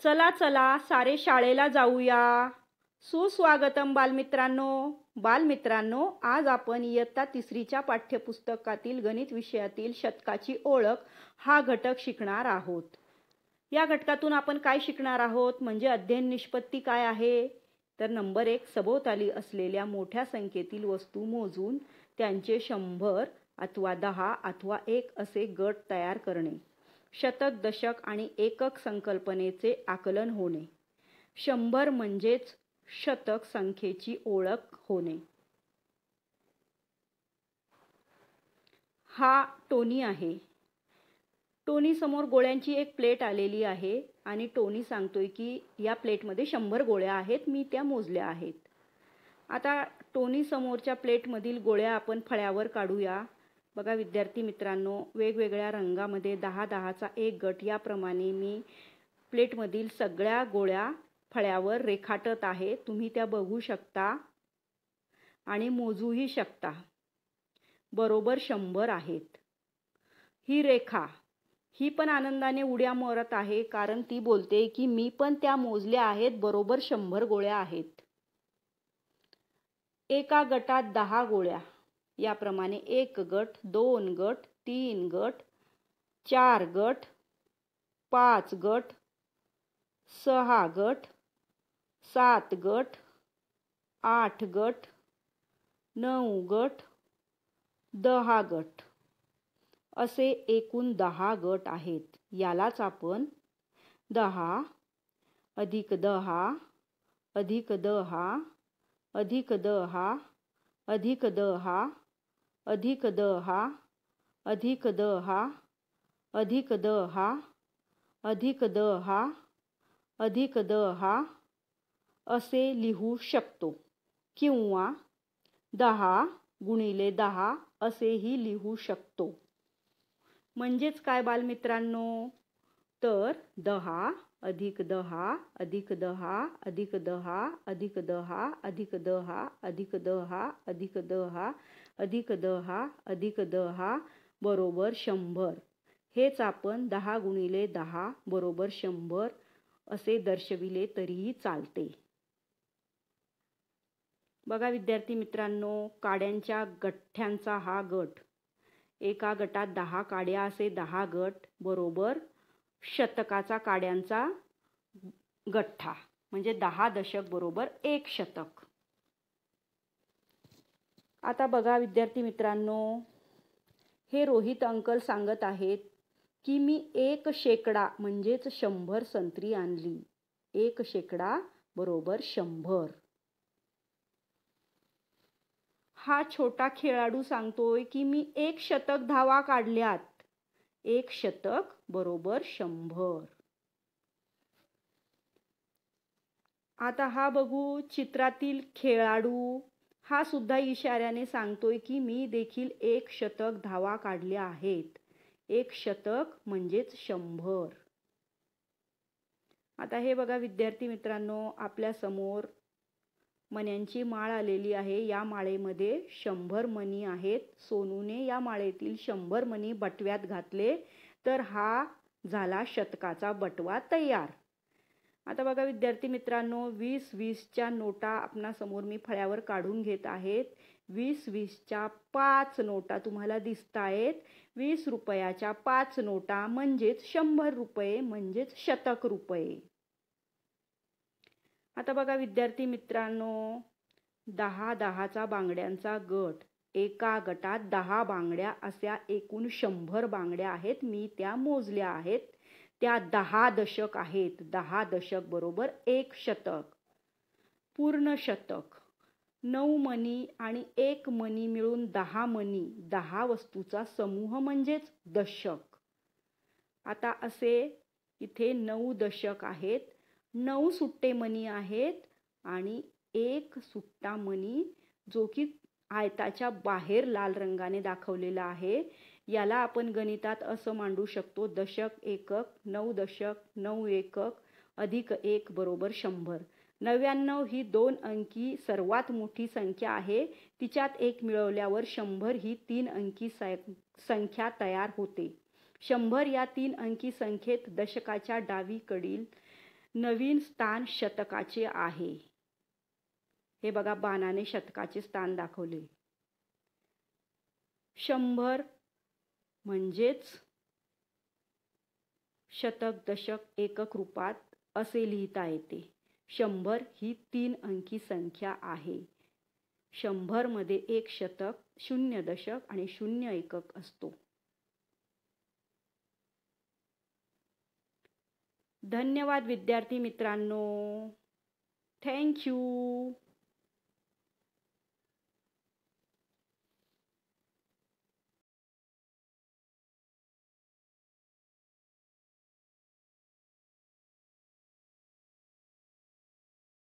चला चला सारे शाळेला जाऊया। सुस्वागतम बालमित्रांनो, आज आपण इयत्ता तिसरीच्या पाठ्यपुस्तकातील गणित विषयातील शतकाची ओळख हा घटक शिकणार आहोत। या घटकातून आपण काय शिकणार आहोत म्हणजे अध्ययन निष्पत्ती काय आहे, तर नंबर 1 सभोवताली असलेल्या मोठ्या संख्येतील वस्तू मोजून त्यांचे 100 अथवा 10 अथवा 1 असे गट तयार करणे। शतक, दशक आणि एकक संकल्पनेचे आकलन होणे। 100 म्हणजेच शतक संख्येची ओळख होणे। हा टोनी आहे। टोनी समोर गोळ्यांची एक प्लेट आलेली आहे आणि टोनी सांगतोय की या प्लेटमध्ये 100 गोळ्या आहेत, मी त्या मोजल्या आहेत। आता टोनी समोरच्या प्लेटमधील गोळ्या आपण फळ्यावर काढूया। बघा विद्यार्थी मित्रांनो, वेगवेगळ्या रंगामध्ये 10-10चा एक गट याप्रमाणे मी प्लेटमधील सगळ्या गोळ्या फळ्यावर रेखाटत आहे। तुम्ही त्या बघू शकता आणि मोजूही शकता। बरोबर 100 आहेत। ही रेखा ही पण आनंदाने उड्या मारत आहे, कारण ती बोलते की मी पण त्या मोजल्या आहेत, बरोबर 100 गोळ्या आहेत। एका गटात 10 गोळ्या, याप्रमाणे 1 गट, 2 गट, 3 गट, 4 गट, 5 गट, 6 गट, 7 गट, 8 गट, 9 गट, 10 गट असे एकूण 10 गट आहेत। यालाच आपण 10 अधिक 10 अधिक 10 अधिक 10 अधिक 10 अधिक 10 अधिक 10 अधिक 10 अधिक 10 अधिक 10 असे लिहू शकतो, किंवा 10 गुणिले 10 असेही लिहू शकतो। म्हणजेच काय बालमित्रांनो, तर 10 अधिक 10 अधिक 10 अधिक 10 अधिक 10 अधिक 10 अधिक 10 अधिक 10 अधिक 10 अधिक 10 बरोबर 100। हेच आपण 10 गुणिले 10 बरोबर 100 असे दर्शविले तरीही चालते। बघा विद्यार्थी मित्रांनो, काड्यांच्या गठ्ठ्यांचा हा गट, एका गटात 10 काड्या असे 10 गट बरोबर शतकाचा काड्यांचा गठ्ठा, म्हणजे 10 दशक बरोबर 1 शतक। आता बघा विद्यार्थी मित्रांनो, हे रोहित अंकल सांगत आहेत की मी 1 शेकडा म्हणजेच 100 संत्री आणली। 1 शेकडा बरोबर 100। हा छोटा खेळाडू सांगतोय की मी 1 शतक धावा काढल्यात। 1 शतक बरोबर 100। आता हा बघू, चित्रातील खेळाडू हा सुद्धा इशाऱ्याने सांगतोय की मी देखील 1 शतक धावा काढल्या आहेत। 1 शतक म्हणजेच 100। आता हे बघा विद्यार्थी मित्रांनो, आपल्या समोर मण्यांची माळ आलेली आहे। या माळेमध्ये 100 मणी आहेत। सोनूने या माळेतील 100 मणी बटव्यात घातले, तर हा झाला शतकाचा बटवा तयार। आता बघा विद्यार्थी मित्रांनो, 20-20च्या नोटा आपणासमोर मी फळ्यावर काढून घेत आहेत। 20-20च्या 5 नोटा तुम्हाला दिसतायत। 20 रुपयाच्या 5 नोटा म्हणजेच 100 रुपये म्हणजेच शतक रुपये। आता बघा विद्यार्थी मित्रांनो, 10-10चा बांगड्यांचा गट, एका गटात 10 बांगड्या अशा एकूण 100 बांगड्या आहेत, मी त्या मोजल्या आहेत। त्या 10 दशक आहेत। 10 दशक बरोबर 1 शतक। पूर्ण शतक 9 मणी आणि 1 मणी मिळून 10 मणी, 10 वस्तूचा समूह म्हणजेच दशक। आता असे इथे 9 दशक आहेत। 9 सुट्टे मणी आहेत आणि 1 सुट्टा मणी जो की आयताच्या बाहेर लाल रंगाने दाखवलेला आहे। याला आपण गणितात असं मांडू शकतो, दशक एकक 9 दशक 9 एकक अधिक 1 बरोबर 100। 99 ही 2 अंकी सर्वात मोठी संख्या आहे। तिच्यात 1 मिळवल्यावर 100 ही 3 अंकी संख्या तयार होते। 100 या 3 अंकी संख्येत दशकाच्या डावीकडील नवीन स्थान शतकाचे आहे. हे बघा, बाणाने शतकाचे स्थान दाखवले. 100 म्हणजेच शतक, दशक, एकक रूपात असे लिहिता येते. 100 ही 3 अंकी संख्या आहे. 100 मध्ये 1 शतक, 0 दशक आणि 0 एकक असतो. धन्यवाद विद्यार्थी मित्रांनो. Thank you.